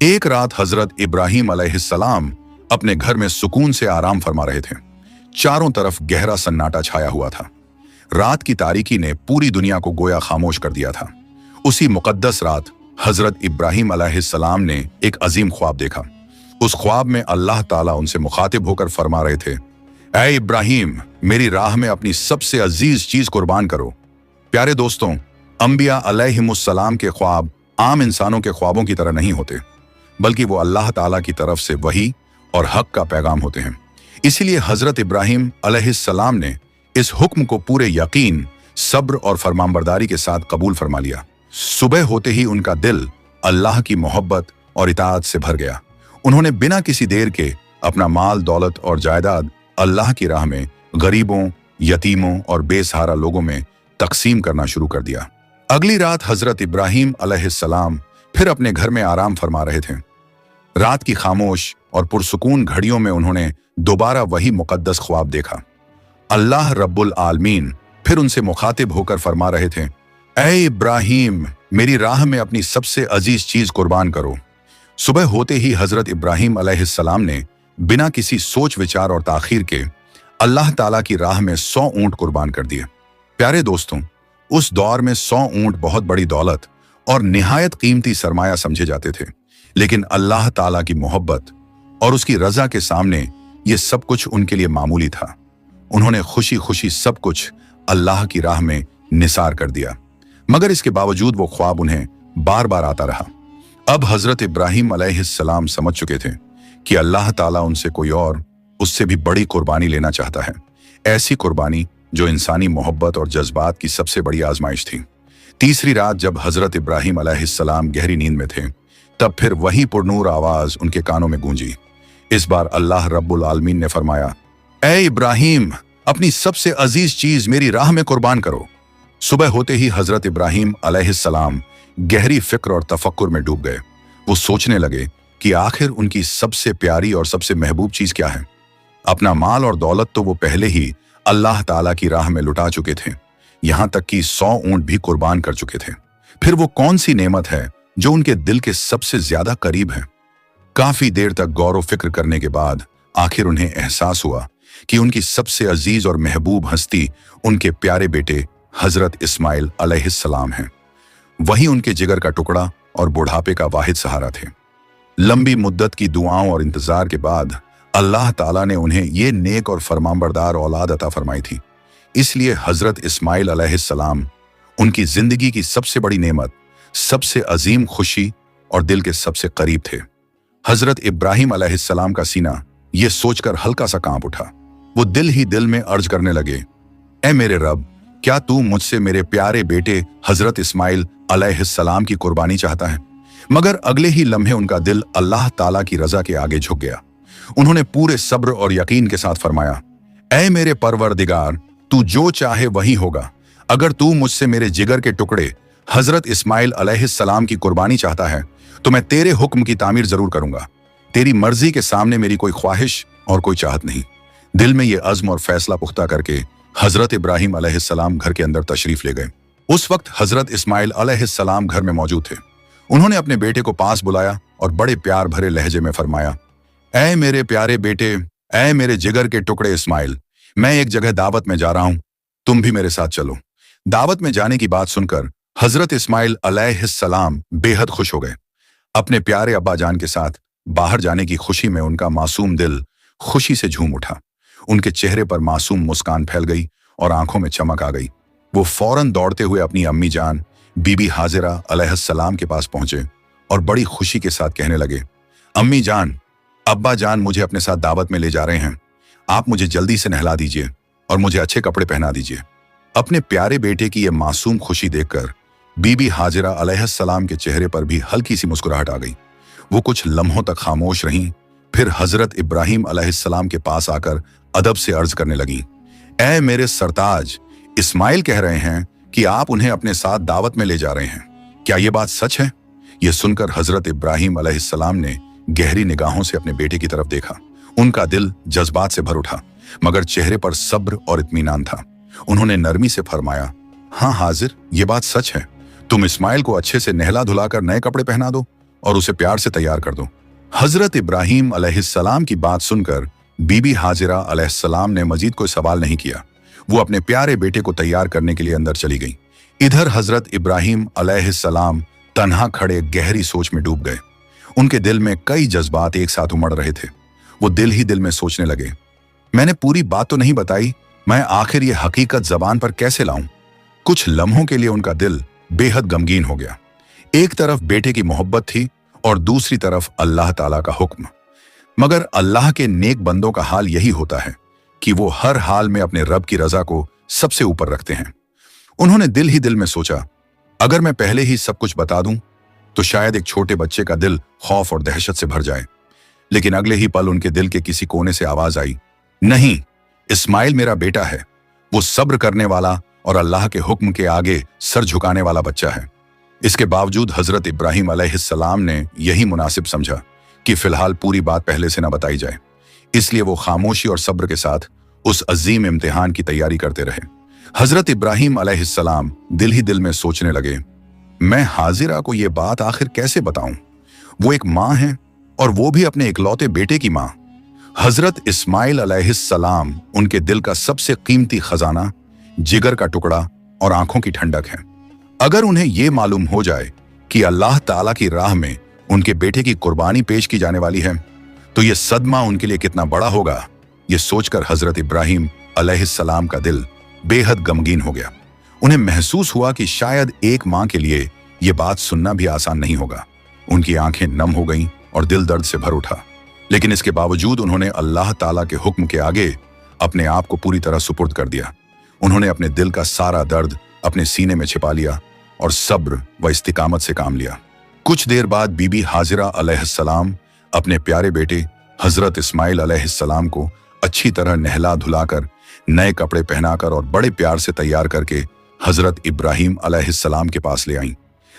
एक रात हजरत इब्राहिम अलैहिस्सलाम अपने घर में सुकून से आराम फरमा रहे थे। चारों तरफ गहरा सन्नाटा छाया हुआ था। रात की तारीकी ने पूरी दुनिया को गोया खामोश कर दिया था। उसी मुकद्दस रात हजरत इब्राहिम अलैहिस्सलाम ने एक अजीम ख्वाब देखा। उस ख्वाब में अल्लाह ताला उनसे मुखातिब होकर फरमा रहे थे, ऐ इब्राहिम, मेरी राह में अपनी सबसे अजीज चीज कुर्बान करो। प्यारे दोस्तों, अंबिया अलैहिमुस्सलाम के ख्वाब आम इंसानों के ख्वाबों की तरह नहीं होते, बल्कि वो अल्लाह ताला की तरफ से वही और हक का पैगाम होते हैं। इसीलिए हजरत इब्राहिम अलैहिस्सलाम ने इस हुक्म को पूरे यकीन, सब्र और फरमानबरदारी के साथ कबूल फरमा लिया। सुबह होते ही उनका दिल अल्लाह की मोहब्बत और इताअत से भर गया। उन्होंने बिना किसी देर के अपना माल, दौलत और जायदाद अल्लाह की राह में गरीबों, यतीमों और बेसहारा लोगों में तकसीम करना शुरू कर दिया। अगली रात हजरत इब्राहिम अलैहिस्सलाम फिर अपने घर में आराम फरमा रहे थे। रात की खामोश और पुरसुकून घड़ियों में उन्होंने दोबारा वही मुकद्दस ख्वाब देखा। अल्लाह रब्बुल आलमीन फिर उनसे मुखातिब होकर फरमा रहे थे, ऐ इब्राहिम, मेरी राह में अपनी सबसे अजीज चीज कुर्बान करो। सुबह होते ही हजरत इब्राहिम अलैहिस्सलाम ने बिना किसी सोच विचार और ताखीर के अल्लाह ताला की राह में 100 ऊंट कुर्बान कर दिए। प्यारे दोस्तों, उस दौर में 100 ऊंट बहुत बड़ी दौलत और निहायत कीमती सरमाया समझे जाते थे, लेकिन अल्लाह ताला की मोहब्बत और उसकी रजा के सामने ये सब कुछ उनके लिए मामूली था। उन्होंने खुशी खुशी सब कुछ अल्लाह की राह में निसार कर दिया, मगर इसके बावजूद वो ख्वाब उन्हें बार बार आता रहा। अब हजरत इब्राहिम अलैहिस्सलाम समझ चुके थे कि अल्लाह ताला उनसे कोई और, उससे भी बड़ी कुर्बानी लेना चाहता है। ऐसी कुर्बानी जो इंसानी मोहब्बत और जज्बात की सबसे बड़ी आजमाइश थी। तीसरी रात जब हजरत इब्राहिम अलैहिस्सलाम गहरी नींद में थे, तब फिर वही पुरनूर आवाज उनके कानों में गूंजी। इस बार अल्लाह रब्बुल आलमीन ने फरमाया, ऐ इब्राहिम, अपनी सबसे अजीज चीज मेरी राह में कुर्बान करो। सुबह होते ही हजरत इब्राहिम अलैहिस्सलाम गहरी फिक्र और तफक्कुर में डूब गए। वो सोचने लगे कि आखिर उनकी सबसे प्यारी और सबसे महबूब चीज क्या है। अपना माल और दौलत तो वो पहले ही अल्लाह ताला की राह में लुटा चुके थे, यहां तक कि 100 ऊंट भी कुर्बान कर चुके थे। फिर वो कौन सी नेमत है जो उनके दिल के सबसे ज्यादा करीब है। काफी देर तक गौर व फिक्र करने के बाद आखिर उन्हें एहसास हुआ कि उनकी सबसे अजीज और महबूब हस्ती उनके प्यारे बेटे हजरत इस्माइल अलैहिस्सलाम हैं। वही उनके जिगर का टुकड़ा और बुढ़ापे का वाहिद सहारा थे। लंबी मुद्दत की दुआओं और इंतजार के बाद अल्लाह ताला ने उन्हें ये नेक और फरमानबरदार औलाद अता फरमाई थी। इसलिए हजरत इस्माइल अलैहिस्सलाम उनकी जिंदगी की सबसे बड़ी नेमत, सबसे अजीम खुशी और दिल के सबसे करीब थे। हजरत इब्राहिम अलैहिस्सलाम का सीना ये सोचकर हल्का सा कांप उठा। वो दिल ही दिल में अर्ज करने लगे, ऐ मेरे रब, क्या तू मुझसे मेरे प्यारे बेटे हजरत इस्माइल अलैहिस्सलाम की कुर्बानी चाहता है? मगर अगले ही लम्हे उनका दिल अल्लाह ताला की रजा के आगे झुक गया। उन्होंने पूरे सब्र और यकीन के साथ फरमाया, ऐ मेरे परवरदिगार, तू जो चाहे वही होगा। अगर तू मुझसे मेरे जिगर के टुकड़े हजरत इस्माइल अलैहिस्सलाम की कुर्बानी चाहता है तो मैं तेरे हुक्म की तामीर जरूर करूंगा। तेरी मर्जी के सामने मेरी कोई ख्वाहिश और कोई चाहत नहीं। दिल में ये अज़्म और फैसला पुख्ता करके हजरत इब्राहिम अलैहिस्सलाम घर के अंदर तशरीफ ले गए। उस वक्त हजरत इस्माइल अलैहिस्सलाम घर में मौजूद थे। उन्होंने अपने बेटे को पास बुलाया और बड़े प्यार भरे लहजे में फरमाया, ऐ मेरे प्यारे बेटे, ऐ मेरे जिगर के टुकड़े इस्माइल, मैं एक जगह दावत में जा रहा हूं, तुम भी मेरे साथ चलो। दावत में जाने की बात सुनकर हजरत इस्माइल अलैहिस्सलाम बेहद खुश हो गए। अपने प्यारे अब्बा जान के साथ बाहर जाने की खुशी में उनका मासूम दिल खुशी से झूम उठा। उनके चेहरे पर मासूम मुस्कान फैल गई और आंखों में चमक आ गई। वो फौरन दौड़ते हुए अपनी अम्मी जान बीबी हाजिरा अलैहिस्सलाम के पास पहुंचे और बड़ी खुशी के साथ कहने लगे, अम्मी जान, अब्बा जान मुझे अपने साथ दावत में ले जा रहे हैं। आप मुझे जल्दी से नहला दीजिए और मुझे अच्छे कपड़े पहना दीजिए। अपने प्यारे बेटे की यह मासूम खुशी देखकर बीबी हाजिरा अलैहिस्सलाम के चेहरे पर भी हल्की सी मुस्कुराहट आ गई। वो कुछ लम्हों तक खामोश रहीं, फिर हजरत इब्राहिम अलैहिस्सलाम के पास आकर अदब से अर्ज करने लगी, ऐ मेरे सरताज, इस्माइल कह रहे हैं कि आप उन्हें अपने साथ दावत में ले जा रहे हैं। क्या ये बात सच है? यह सुनकर हजरत इब्राहिम अलैहिस्सलाम ने गहरी निगाहों से अपने बेटे की तरफ देखा। उनका दिल जज्बात से भर उठा, मगर चेहरे पर सब्र और इत्मीनान था। उन्होंने नरमी से फरमाया, हाँ हाजिर, ये बात सच है। तुम इस्माइल को अच्छे से नहला धुलाकर नए कपड़े पहना दो और उसे प्यार से तैयार कर दो। हजरत इब्राहीम अलैहिस्सलाम की बात सुनकर बीबी हाजिरा अलैहिस्सलाम ने मजीद कोई सवाल नहीं किया। वो अपने प्यारे बेटे को तैयार करने के लिए अंदर चली गई। इधर हजरत इब्राहीम अलैहिस्सलाम तन्हा खड़े गहरी सोच में डूब गए। उनके दिल में कई जज्बात एक साथ उमड़ रहे थे। वो दिल ही दिल में सोचने लगे, मैंने पूरी बात तो नहीं बताई, मैं आखिर ये हकीकत जबान पर कैसे लाऊं। कुछ लम्हों के लिए उनका दिल बेहद गमगीन हो गया। एक तरफ बेटे की मोहब्बत थी और दूसरी तरफ अल्लाह ताला का हुक्म। मगर अल्लाह के नेक बंदों का हाल यही होता है कि वो हर हाल में अपने रब की रजा को सबसे ऊपर रखते हैं। उन्होंने दिल ही दिल में सोचा, अगर मैं पहले ही सब कुछ बता दूं तो शायद एक छोटे बच्चे का दिल खौफ और दहशत से भर जाए। लेकिन अगले ही पल उनके दिल के किसी कोने से आवाज आई, नहीं, इस्माइल मेरा बेटा है, वो सब्र करने वाला और अल्लाह के हुक्म के आगे सर झुकाने वाला बच्चा है। इसके बावजूद हजरत इब्राहीम अलैहिस्सलाम ने यही मुनासिब समझा कि फिलहाल पूरी बात पहले से न बताई जाए। इसलिए वो खामोशी और सब्र के साथ उस अजीम इम्तिहान की तैयारी करते रहे। हजरत इब्राहीम अलैहिस्सलाम दिल ही दिल में सोचने लगे, मैं हाजिरा को ये बात आखिर कैसे बताऊं। वो एक माँ है और वो भी अपने इकलौते बेटे की माँ। हजरत इस्माइल अलैहिस्सलाम उनके दिल का सबसे कीमती खजाना, जिगर का टुकड़ा और आंखों की ठंडक है। अगर उन्हें यह मालूम हो जाए कि अल्लाह ताला की राह में उनके बेटे की कुर्बानी पेश की जाने वाली है तो यह सदमा उनके लिए कितना बड़ा होगा, यह सोचकर हजरत इब्राहीम अलैहिस्सलाम का दिल बेहद गमगीन हो गया। उन्हें महसूस हुआ कि शायद एक माँ के लिए यह बात सुनना भी आसान नहीं होगा। उनकी आंखें नम हो गईं और दिल दर्द से भर उठा। लेकिन इसके बावजूद उन्होंने अल्लाह ताला के हुक्म के आगे अपने आप को पूरी तरह सुपुर्द कर दिया। उन्होंने अपने दिल का सारा दर्द अपने सीने में छिपा लिया और सब्र व इस्तिकामत से काम लिया। कुछ देर बाद बीबी हाजिरा अलैहिस्सलाम अपने प्यारे बेटे हजरत इस्माइल अलैहिस्सलाम को अच्छी तरह नहला धुलाकर, नए कपड़े पहनाकर और बड़े प्यार से तैयार करके हजरत इब्राहीम अलैहिस्सलाम के पास ले आईं।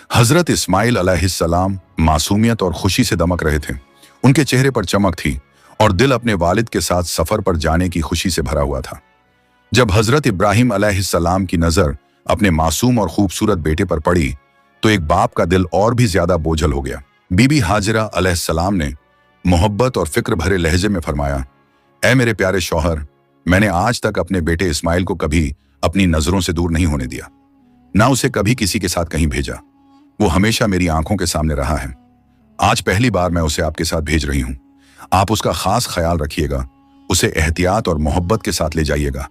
हजरत इस्माइल अलैहिस्सलाम मासूमियत और खुशी से दमक रहे थे। उनके चेहरे पर चमक थी और दिल अपने वालिद के साथ सफर पर जाने की खुशी से भरा हुआ था। जब हजरत इब्राहीम अलैहिस्सलाम की नजर अपने मासूम और खूबसूरत बेटे पर पड़ी तो एक बाप का दिल और भी ज्यादा बोझल हो गया। बीबी हाजिरा अलैहिस्सलाम ने मोहब्बत और फिक्र भरे लहजे में फरमाया, ऐ मेरे प्यारे शौहर, मैंने आज तक अपने बेटे इस्माइल को कभी अपनी नजरों से दूर नहीं होने दिया, ना उसे कभी किसी के साथ कहीं भेजा। वो हमेशा मेरी आंखों के सामने रहा है। आज पहली बार मैं उसे आपके साथ भेज रही हूं। आप उसका खास ख्याल रखिएगा, उसे एहतियात और मोहब्बत के साथ ले जाइएगा।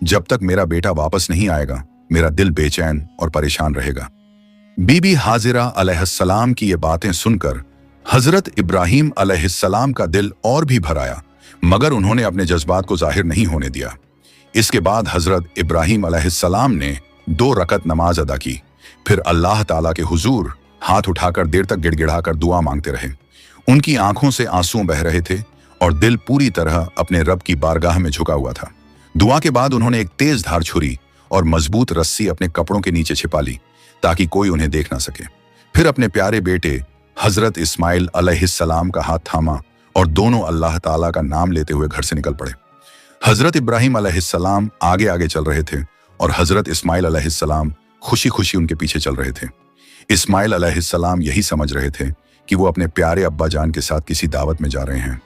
जब तक मेरा बेटा वापस नहीं आएगा मेरा दिल बेचैन और परेशान रहेगा। बीबी हाजिरा अलैहिस्सलाम की ये बातें सुनकर हजरत इब्राहीम अलैहिस्सलाम का दिल और भी भर आया, मगर उन्होंने अपने जज्बात को जाहिर नहीं होने दिया। इसके बाद हजरत इब्राहीम अलैहिस्सलाम ने 2 रकत नमाज अदा की। फिर अल्लाह ताला के हुजूर हाथ उठाकर देर तक गिड़गिड़ाकर दुआ मांगते रहे। उनकी आंखों से आंसू बह रहे थे और दिल पूरी तरह अपने रब की बारगाह में झुका हुआ था। दुआ के बाद उन्होंने एक तेज धार छुरी और मजबूत रस्सी अपने कपड़ों के नीचे छिपा ली ताकि कोई उन्हें देख ना सके। फिर अपने प्यारे बेटे हजरत इस्माइल अलैहिस्सलाम का हाथ थामा और दोनों अल्लाह ताला का नाम लेते हुए घर से निकल पड़े। हजरत इब्राहीम अलैहिस्सलाम आगे आगे चल रहे थे और हजरत इस्माइल अलैहिस्सलाम खुशी खुशी उनके पीछे चल रहे थे। इस्माइल अलैहिस्सलाम यही समझ रहे थे कि वो अपने प्यारे अब्बा जान के साथ किसी दावत में जा रहे हैं।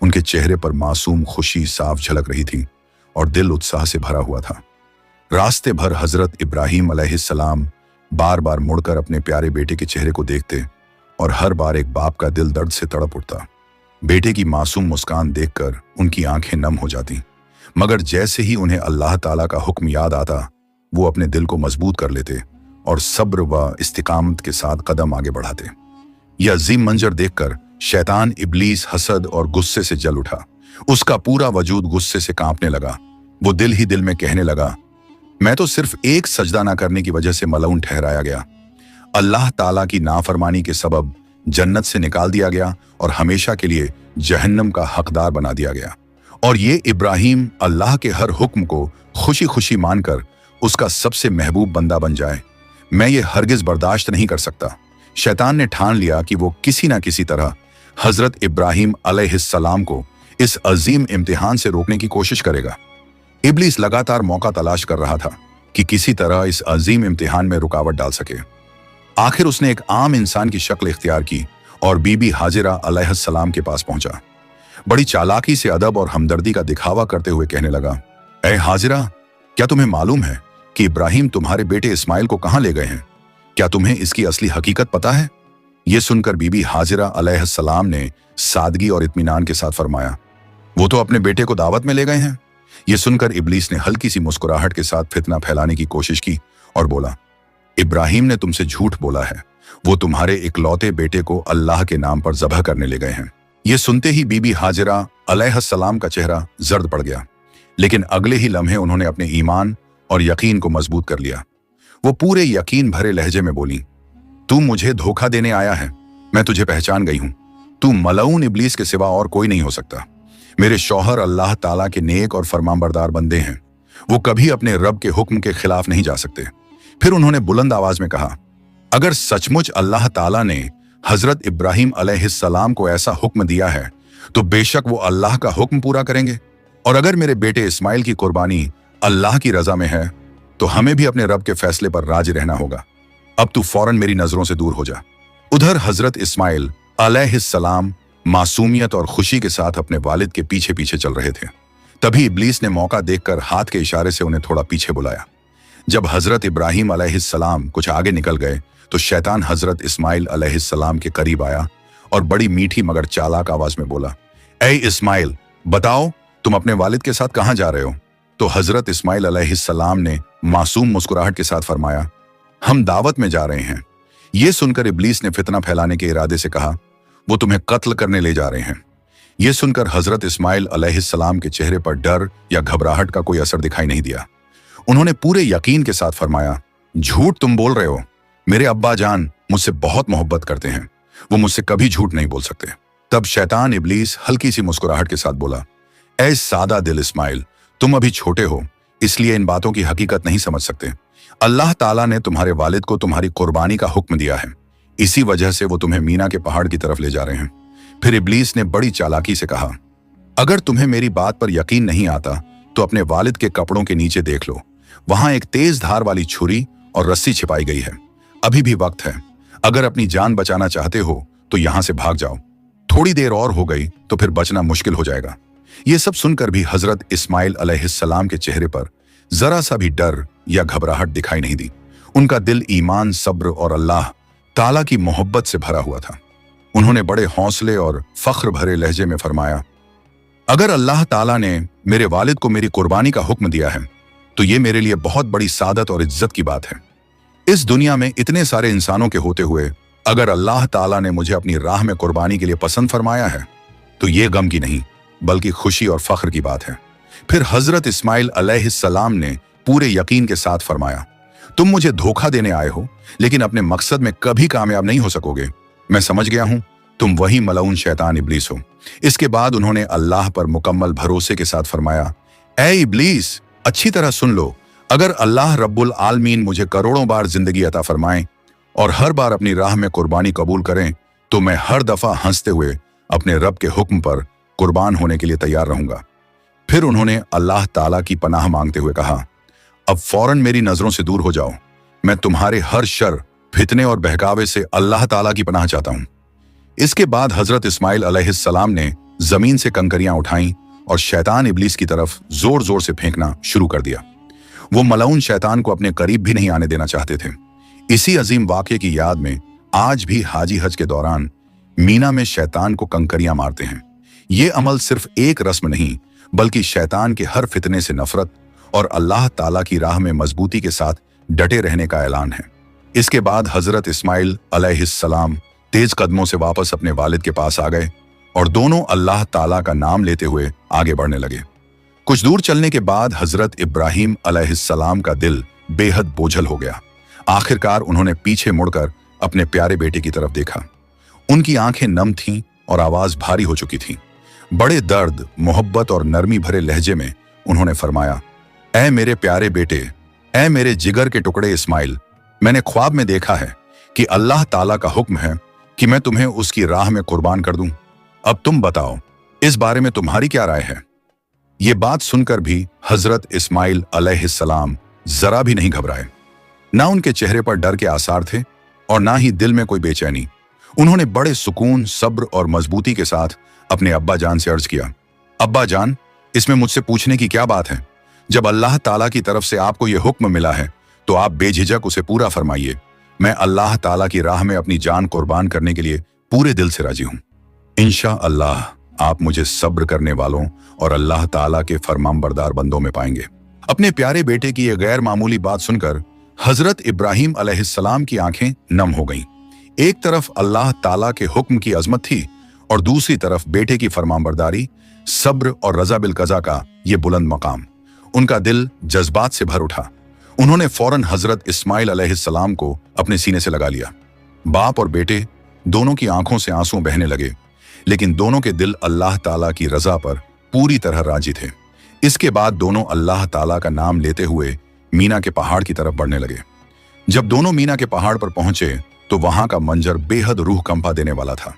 उनके चेहरे पर मासूम खुशी साफ झलक रही थी और दिल उत्साह से भरा हुआ था। रास्ते भर हजरत इब्राहीम अलैहिस्सलाम बार बार मुड़कर अपने प्यारे बेटे के चेहरे को देखते और हर बार एक बाप का दिल दर्द से तड़प उठता। बेटे की मासूम मुस्कान देखकर उनकी आंखें नम हो जाती, मगर जैसे ही उन्हें अल्लाह ताला का हुक्म याद आता वो अपने दिल को मजबूत कर लेते और सब्र व इस्तिकामत के साथ कदम आगे बढ़ाते। यह अजीम मंजर देखकर शैतान इब्लीस हसद और गुस्से से जल उठा। उसका पूरा वजूद गुस्से से कांपने लगा। वो दिल ही दिल में कहने लगा, मैं तो सिर्फ एक सजदा ना करने की वजह से मलऊन ठहराया गया, अल्लाह ताला की नाफरमानी के सबब जन्नत से निकाल दिया गया और हमेशा के लिए जहन्नम का हकदार बना दिया गया। और ये इब्राहीम अल्लाह के हर हुक्म को खुशी खुशी मानकर उसका सबसे महबूब बंदा बन जाए, मैं ये हरगिज बर्दाश्त नहीं कर सकता। शैतान ने ठान लिया कि वो किसी ना किसी तरह हजरत इब्राहीम अलैहिस्सलाम को इस अजीम इम्तिहान से रोकने की कोशिश करेगा। इब्लीस लगातार मौका तलाश कर रहा था कि किसी तरह इस अजीम इम्तिहान में रुकावट डाल सके। आखिर उसने एक आम इंसान की शक्ल इख्तियार की और बीबी हाजिरा अलैहिस्सलाम के पास पहुंचा। बड़ी चालाकी से अदब और हमदर्दी का दिखावा करते हुए कहने लगा, ए हाजिरा, क्या तुम्हें मालूम है कि इब्राहिम तुम्हारे बेटे इस्माइल को कहां ले गए हैं? क्या तुम्हें इसकी असली हकीकत पता है? यह सुनकर बीबी हाजिरा अलैहिस्सलाम ने सादगी और इत्मीनान के साथ फरमाया, वो तो अपने बेटे को दावत में ले गए हैं। यह सुनकर इब्लीस ने हल्की सी मुस्कुराहट के साथ फितना फैलाने की कोशिश की और बोला, इब्राहिम ने तुमसे झूठ बोला है, वो तुम्हारे इकलौते बेटे को अल्लाह के नाम पर ज़बह करने ले गए हैं। यह सुनते ही बीबी हाजिरा अलैहिस्सलाम का चेहरा जर्द पड़ गया, लेकिन अगले ही लम्हे उन्होंने अपने ईमान और यकीन को मजबूत कर लिया। वो पूरे यकीन भरे लहजे में बोली, तू मुझे धोखा देने आया है, मैं तुझे पहचान गई हूं। तू मलऊन इब्लीस के सिवा और कोई नहीं हो सकता। मेरे शौहर अल्लाह ताला के नेक और फरमाबरदार बंदे हैं, वो कभी अपने रब के हुक्म के खिलाफ नहीं जा सकते। फिर उन्होंने बुलंद आवाज में कहा, अगर सचमुच अल्लाह ताला ने हजरत इब्राहिम अलैहिस्सलाम को ऐसा हुक्म दिया है तो बेशक वो अल्लाह का हुक्म पूरा करेंगे, और अगर मेरे बेटे इस्माइल की कुर्बानी अल्लाह की रजा में है तो हमें भी अपने रब के फैसले पर राजी रहना होगा। अब तू फौरन मेरी नजरों से दूर हो जा। उधर हजरत इस्माइल अलैहिस्सलाम मासूमियत और खुशी के साथ अपने वालिद के पीछे पीछे चल रहे थे। तभी इब्लीस ने मौका देखकर हाथ के इशारे से उन्हें थोड़ा पीछे बुलाया। जब हजरत इब्राहिम अलैहिस्सलाम कुछ आगे निकल गए तो शैतान हजरत इस्माइल अलैहिस्सलाम के करीब आया और बड़ी मीठी मगर चालाक आवाज में बोला, ए इस्माइल, बताओ तुम अपने वालिद के साथ कहां जा रहे हो? तो हजरत इस्माइल अलैहिस्सलाम ने मासूम मुस्कुराहट के साथ फरमाया, हम दावत में जा रहे हैं। यह सुनकर इब्लीस ने फितना फैलाने के इरादे से कहा, वो तुम्हें कत्ल करने ले जा रहे हैं। यह सुनकर हजरत इस्माइल अलैहिस्सलाम के चेहरे पर डर या घबराहट का कोई असर दिखाई नहीं दिया। उन्होंने पूरे यकीन के साथ फरमाया, झूठ तुम बोल रहे हो। मेरे अब्बा जान मुझसे बहुत मोहब्बत करते हैं, वो मुझसे कभी झूठ नहीं बोल सकते। तब शैतान इब्लीस हल्की सी मुस्कुराहट के साथ बोला, ऐ सादा दिल इस्माइल, तुम अभी छोटे हो, इसलिए इन बातों की हकीकत नहीं समझ सकते। अल्लाह ताला ने तुम्हारे वालिद को तुम्हारी कुर्बानी का हुक्म दिया है, इसी वजह से वो तुम्हें मीना के पहाड़ की तरफ ले जा रहे हैं। फिर इब्लीस ने बड़ी चालाकी से कहा, अगर तुम्हें मेरी बात पर यकीन नहीं आता तो अपने वालिद के कपड़ों के नीचे देख लो, वहां एक तेज धार वाली छुरी और रस्सी छिपाई गई है। अभी भी वक्त है, अगर अपनी जान बचाना चाहते हो तो यहां से भाग जाओ। थोड़ी देर और हो गई तो फिर बचना मुश्किल हो जाएगा। यह सब सुनकर भी हजरत इस्माइल अलैहिस्सलाम के चेहरे पर जरा सा भी डर या घबराहट दिखाई नहीं दी। उनका दिल ईमान, सब्र और अल्लाह ताला की मोहब्बत से भरा हुआ था। उन्होंने बड़े हौसले और फख्र भरे लहजे में फरमाया, अगर अल्लाह ताला ने मेरे वालिद को मेरी कुर्बानी का हुक्म दिया है तो ये मेरे लिए बहुत बड़ी सादत और इज्जत की बात है। इस दुनिया में इतने सारे इंसानों के होते हुए अगर अल्लाह ताला ने मुझे अपनी राह में कुर्बानी के लिए पसंद फरमाया है तो ये गम की नहीं बल्कि खुशी और फख्र की बात है। फिर हजरत इस्माइल अलैहिस्सलाम ने पूरे यकीन के साथ फरमाया, तुम मुझे धोखा देने आए हो, लेकिन अपने मकसद में कभी कामयाब नहीं हो सकोगे। मैं समझ गया हूं, तुम वही मलऊन शैतान इब्लीस हो। इसके बाद उन्होंने अल्लाह पर मुकम्मल भरोसे के साथ फरमाया, ए इब्लीस, अच्छी तरह सुन लो, अगर अल्लाह रब्बुल आलमीन मुझे करोड़ों बार जिंदगी अता फरमाएं और हर बार अपनी राह में कुर्बानी कबूल करें तो मैं हर दफा हंसते हुए अपने रब के हुक्म पर कुर्बान होने के लिए तैयार रहूंगा। फिर उन्होंने अल्लाह ताला की पनाह मांगते हुए कहा, अब फौरन मेरी नजरों से दूर हो जाओ, मैं तुम्हारे हर शर, फितने और बहकावे से अल्लाह ताला की पनाह चाहता हूं। इसके बाद हजरत इस्माइल अलैहिस्सलाम ने जमीन से कंकरियां उठाईं और शैतान इब्लीस की तरफ जोर जोर से फेंकना शुरू कर दिया। वो मलऊन शैतान को अपने करीब भी नहीं आने देना चाहते थे। इसी अजीम वाक़े की याद में आज भी हाजी हज के दौरान मीना में शैतान को कंकरियां मारते हैं। ये अमल सिर्फ एक रस्म नहीं बल्कि शैतान के हर फितने से नफरत और अल्लाह ताला की राह में मजबूती के साथ डटे रहने का ऐलान है। इसके बाद हजरत इस्माइल अलैहिस्सलाम तेज कदमों से वापस अपने वालिद के पास आ गए और दोनों अल्लाह ताला का नाम लेते हुए आगे बढ़ने लगे। कुछ दूर चलने के बाद हजरत इब्राहिम अलैहिस्सलाम का दिल बेहद बोझल हो गया। आखिरकार उन्होंने पीछे मुड़कर अपने प्यारे बेटे की तरफ देखा। उनकी आंखें नम थीं और आवाज भारी हो चुकी थी। बड़े दर्द, मोहब्बत और नरमी भरे लहजे में उन्होंने फरमाया, ऐ मेरे प्यारे बेटे, ऐ मेरे जिगर के टुकड़े इस्माइल, मैंने ख्वाब में देखा है कि अल्लाह ताला का हुक्म है कि मैं तुम्हें उसकी राह में कुर्बान कर दूं। अब तुम बताओ, इस बारे में तुम्हारी क्या राय है? ये बात सुनकर भी हजरत इस्माइल अलैहिस्सलाम जरा भी नहीं घबराए। ना उनके चेहरे पर डर के आसार थे और ना ही दिल में कोई बेचैनी। उन्होंने बड़े सुकून, सब्र और मजबूती के साथ अपने अब्बा जान से अर्ज किया, अब्बा जान, इसमें मुझसे पूछने की क्या बात है? जब अल्लाह ताला की तरफ से आपको यह हुक्म मिला है तो आप बेझिझक उसे पूरा फरमाइए। मैं अल्लाह ताला की राह में अपनी जान कुर्बान करने के लिए पूरे दिल से राजी हूं। इंशा अल्लाह आप मुझे सब्र करने वालों और अल्लाह ताला के फरमानबरदार बंदों में पाएंगे। अपने प्यारे बेटे की यह गैर मामूली बात सुनकर हजरत इब्राहिम अलैहिस्सलाम की आंखें नम हो गईं। एक तरफ अल्लाह ताला के हुक्म की अजमत थी और दूसरी तरफ बेटे की फरमानबरदारी, सब्र और रजा बिल कज़ा का ये बुलंद मकाम। उनका दिल जज्बात से भर उठा। उन्होंने फौरन हजरत इस्माइल अलैहिस्सलाम को अपने सीने से लगा लिया। बाप और बेटे दोनों की आंखों से आंसू बहने लगे, लेकिन दोनों के दिल अल्लाह ताला की रजा पर पूरी तरह राजी थे। इसके बाद दोनों अल्लाह ताला का नाम लेते हुए मीना के पहाड़ की तरफ बढ़ने लगे। जब दोनों मीना के पहाड़ पर पहुंचे तो वहां का मंजर बेहद रूह कंपा देने वाला था।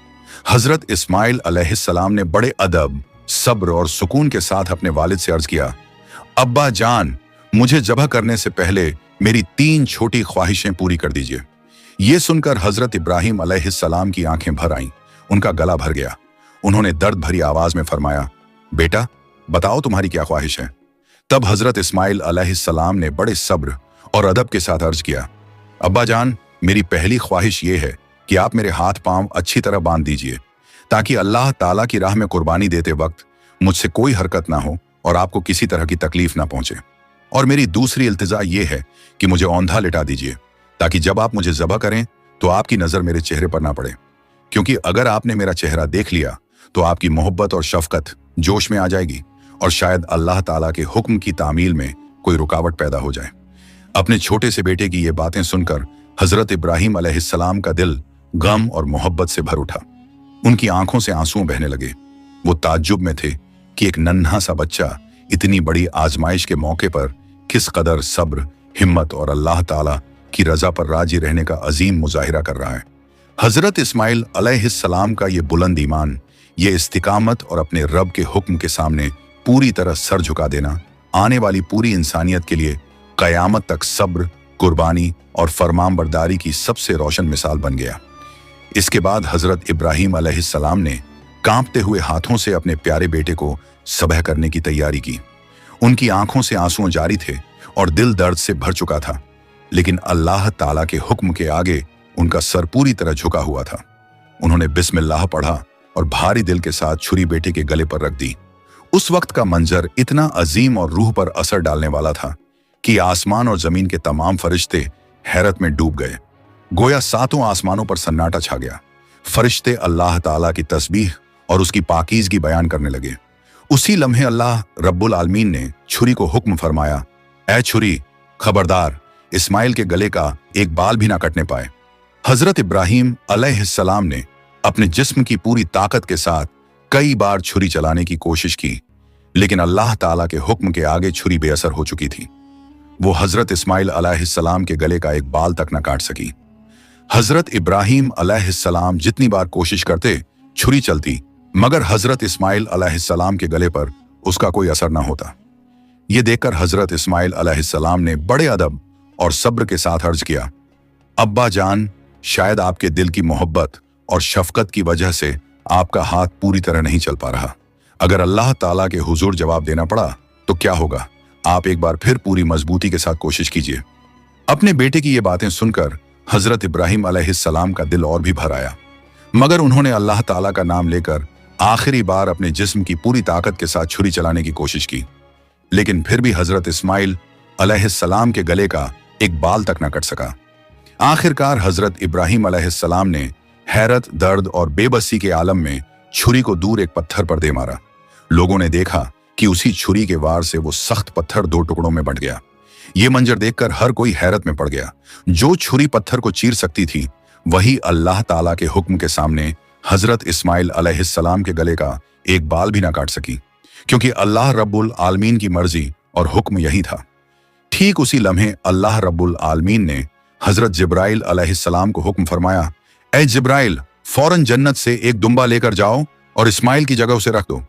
हजरत इस्माइल अलैहिस्सलाम ने बड़े अदब, सब्र और सुकून के साथ अपने वालिद से अर्ज किया, अब्बा जान, मुझे ज़बह करने से पहले मेरी 3 छोटी ख्वाहिशें पूरी कर दीजिए। ये सुनकर हजरत इब्राहिम अलैहिस्सलाम की आंखें भर आईं, उनका गला भर गया। उन्होंने दर्द भरी आवाज में फरमाया, बेटा बताओ तुम्हारी क्या ख्वाहिश है? तब हजरत इस्माइल अलैहिस्सलाम ने बड़े सब्र और अदब के साथ अर्ज किया, अब्बा जान, मेरी पहली ख्वाहिश ये है कि आप मेरे हाथ पांव अच्छी तरह बांध दीजिए ताकि अल्लाह ताला की राह में कुर्बानी देते वक्त मुझसे कोई हरकत ना हो और आपको किसी तरह की तकलीफ ना पहुंचे। और मेरी दूसरी इल्तिजा ये है कि मुझे औंधा लिटा दीजिए ताकि जब आप मुझे ज़बह करें तो आपकी नज़र मेरे चेहरे पर ना पड़े, क्योंकि अगर आपने मेरा चेहरा देख लिया तो आपकी मोहब्बत और शफकत जोश में आ जाएगी और शायद अल्लाह ताला के हुक्म की तामील में कोई रुकावट पैदा हो जाए। अपने छोटे से बेटे की ये बातें सुनकर हजरत इब्राहिम अलैहिस्सलाम का दिल गम और मोहब्बत से भर उठा। उनकी आंखों से आंसू बहने लगे। वो ताज्जुब में थे कि एक नन्हा सा बच्चा इतनी बड़ी आजमाइश के मौके पर किस कदर सब्र, हिम्मत और अल्लाह ताला की रजा पर राजी रहने का अजीम मुजाहिरा कर रहा है। हजरत इस्माइल अलैहिस्सलाम का ये बुलंद ईमान, ये इस्तिकामत और अपने रब के हुक्म के सामने पूरी तरह सर झुका देना आने वाली पूरी इंसानियत के लिए कयामत तक सब्र, कुर्बानी और फरमानबरदारी की सबसे रोशन मिसाल बन गया। इसके बाद हजरत इब्राहिम अलैहिस्सलाम ने कांपते हुए हाथों से अपने प्यारे बेटे को ज़बह करने की तैयारी की। उनकी आंखों से आंसू जारी थे और दिल दर्द से भर चुका था, लेकिन अल्लाह ताला के हुक्म के आगे उनका सर पूरी तरह झुका हुआ था। उन्होंने बिस्मिल्लाह पढ़ा और भारी दिल के साथ छुरी बेटे के गले पर रख दी। उस वक्त का मंजर इतना अजीम और रूह पर असर डालने वाला था कि आसमान और जमीन के तमाम फरिश्ते हैरत में डूब गए। गोया 7 आसमानों पर सन्नाटा छा गया। फरिश्ते अल्लाह ताला की तस्बीह और उसकी पाकीज़गी बयान करने लगे। उसी लम्हे अल्लाह रब्बुल आलमीन ने छुरी को हुक्म फरमाया, ऐ छुरी, खबरदार, इस्माइल के गले का एक बाल भी ना कटने पाए। हजरत इब्राहिम अलैहिस्सलाम ने अपने जिस्म की पूरी ताकत के साथ कई बार छुरी चलाने की कोशिश की, लेकिन अल्लाह ताला के हुक्म के आगे छुरी बेअसर हो चुकी थी। वो हजरत इस्माइल अलैहिस्सलाम के गले का एक बाल तक न काट सकी। हजरत इब्राहिम अलैहिस्सलाम जितनी बार कोशिश करते छुरी चलती, मगर हजरत इस्माइल अलैहिस्सलाम के गले पर उसका कोई असर न होता। ये देखकर हजरत इस्माइल अलैहिस्सलाम ने बड़े अदब और सब्र के साथ अर्ज किया, अब्बा जान, शायद आपके दिल की मोहब्बत और शफकत की वजह से आपका हाथ पूरी तरह नहीं चल पा रहा। अगर अल्लाह ताला के हुजूर जवाब देना पड़ा तो क्या होगा? आप एक बार फिर पूरी मजबूती के साथ कोशिश कीजिए। अपने बेटे की ये बातें सुनकर हजरत इब्राहिम अलैहिस्सलाम का दिल और भी भर आया, मगर उन्होंने अल्लाह ताला का नाम लेकर आखिरी बार अपने जिस्म की पूरी ताकत के साथ छुरी चलाने की कोशिश की, लेकिन फिर भी हजरत इस्माइल अलैहिस्सलाम के गले का एक बाल तक न कट सका। आखिरकार हजरत इब्राहिम अलैहिस्सलाम ने हैरत, दर्द और बेबसी के आलम में छुरी को दूर एक पत्थर पर दे मारा। लोगों ने देखा कि उसी छुरी के वार से वो सख्त पत्थर 2 टुकड़ों में बंट गया। ये मंजर देखकर हर कोई हैरत में पड़ गया। जो छुरी पत्थर को चीर सकती थी, वही अल्लाह ताला के हुक्म के सामने हजरत इस्माइल अलैहिस्सलाम के गले का एक बाल भी ना काट सकी, क्योंकि अल्लाह रब्बुल आलमीन की मर्जी और हुक्म यही था। ठीक उसी लम्हे अल्लाह रब्बुल आलमीन ने हजरत जिब्राइल अलैहिस्सलाम को हुक्म फरमाया, ऐ जिब्राइल, फौरन जन्नत से एक दुम्बा लेकर जाओ और इस्माइल की जगह उसे रख दो।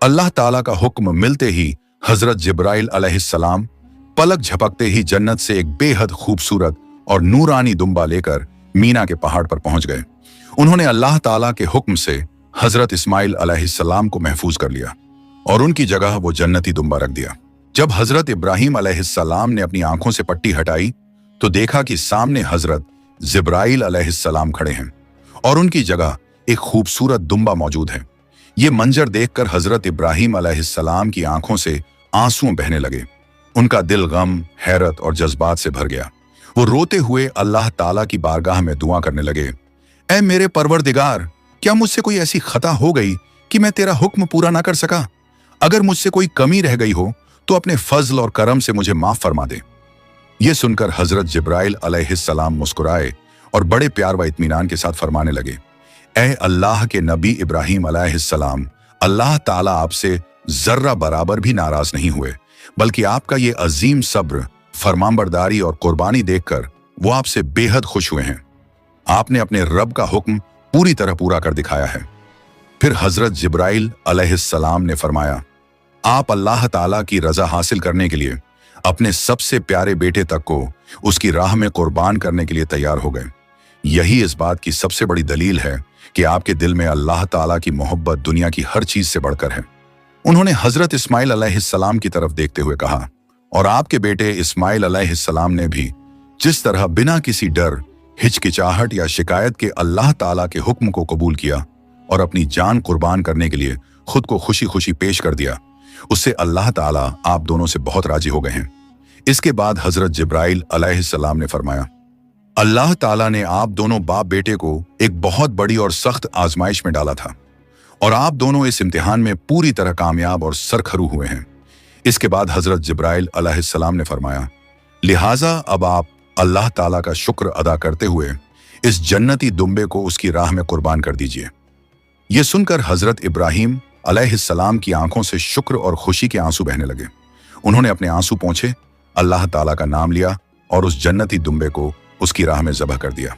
अल्लाह ताला का हुक्म मिलते ही हजरत जिब्राइल अलैहिस्सलाम पलक झपकते ही जन्नत से एक बेहद खूबसूरत और नूरानी दुम्बा लेकर मीना के पहाड़ पर पहुंच गए। उन्होंने अल्लाह ताला के हुक्म से हजरत इस्माइल अलैहिस्सलाम को महफूज कर लिया और उनकी जगह वो जन्नती दुम्बा रख दिया। जब हजरत इब्राहिम अलैहिस्सलाम ने अपनी आंखों से पट्टी हटाई तो देखा कि सामने हजरत जिब्राइल अलैहिस्सलाम खड़े हैं और उनकी जगह एक खूबसूरत दुम्बा मौजूद है। ये मंजर देखकर हजरत इब्राहिम अलैहिस्सलाम की आंखों से आंसू बहने लगे। उनका दिल गम, हैरत और जज्बात से भर गया। वो रोते हुए अल्लाह ताला की बारगाह में दुआ करने लगे, ऐ मेरे परवरदिगार, क्या मुझसे कोई ऐसी खता हो गई कि मैं तेरा हुक्म पूरा ना कर सका? अगर मुझसे कोई कमी रह गई हो तो अपने फजल और करम से मुझे माफ फरमा दे। ये सुनकर हजरत जिब्राइल अलैहिस्सलाम मुस्कुराए और बड़े प्यार व इत्मीनान के साथ फरमाने लगे, ऐ अल्लाह के नबी इब्राहिम अलैहिस्सलाम, अल्लाह ताला आपसे जर्रा बराबर भी नाराज नहीं हुए, बल्कि आपका ये अजीम सब्र, फरमानबरदारी और कुर्बानी देखकर वो आपसे बेहद खुश हुए हैं। आपने अपने रब का हुक्म पूरी तरह पूरा कर दिखाया है। फिर हजरत जिब्राइल अलैहिस्सलाम ने फरमाया, आप अल्लाह ताला की रजा हासिल करने के लिए अपने सबसे प्यारे बेटे तक को उसकी राह में कुर्बान करने के लिए तैयार हो गए। यही इस बात की सबसे बड़ी दलील है कि आपके दिल में अल्लाह ताला की मोहब्बत दुनिया की हर चीज से बढ़कर है। उन्होंने हजरत इस्माइल अलैहिस्सलाम की तरफ देखते हुए कहा, और आपके बेटे इस्माइल अलैहिस्सलाम ने भी जिस तरह बिना किसी डर, हिचकिचाहट या शिकायत के अल्लाह ताला के हुक्म को कबूल किया और अपनी जान कुर्बान करने के लिए खुद को खुशी खुशी पेश कर दिया, उससे अल्लाह ताला आप दोनों से बहुत राजी हो गए हैं। इसके बाद हजरत जिब्राइल अलैहिस्सलाम ने फरमाया, अल्लाह ताला ने आप दोनों बाप बेटे को एक बहुत बड़ी और सख्त आजमाइश में डाला था और आप दोनों इस इम्तिहान में पूरी तरह कामयाब और सरखरू हुए हैं। इसके बाद हजरत जिब्राइल अलैहिस्सलाम ने फरमाया, लिहाजा अब आप अल्लाह ताला का शुक्र अदा करते हुए इस जन्नती दुम्बे को उसकी राह में कुर्बान कर दीजिए। यह सुनकर हजरत इब्राहिम अलैहिस्सलाम की आंखों से शुक्र और खुशी के आंसू बहने लगे। उन्होंने अपने आंसू पोंछे, अल्लाह ताला का नाम लिया और उस जन्नती दुम्बे को उसकी राह में ज़बह कर दिया।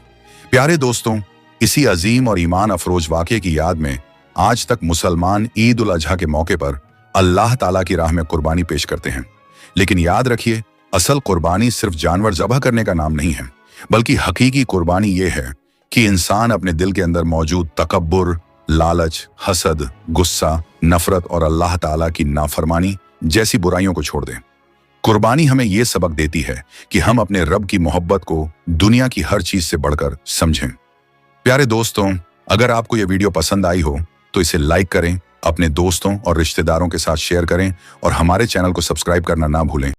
प्यारे दोस्तों, इसी अजीम और ईमान अफरोज वाक़े की याद में आज तक मुसलमान ईद उल अजहा के मौके पर अल्लाह ताला की राह में कुर्बानी पेश करते हैं। लेकिन याद रखिए, असल कुर्बानी सिर्फ जानवर ज़बह करने का नाम नहीं है, बल्कि हकीकी कुर्बानी ये है कि इंसान अपने दिल के अंदर मौजूद तकब्बुर, लालच, हसद, गुस्सा, नफरत और अल्लाह ताला की नाफरमानी जैसी बुराइयों को छोड़ दें। कुर्बानी हमें ये सबक देती है कि हम अपने रब की मोहब्बत को दुनिया की हर चीज से बढ़कर समझें। प्यारे दोस्तों, अगर आपको ये वीडियो पसंद आई हो तो इसे लाइक करें, अपने दोस्तों और रिश्तेदारों के साथ शेयर करें और हमारे चैनल को सब्सक्राइब करना ना भूलें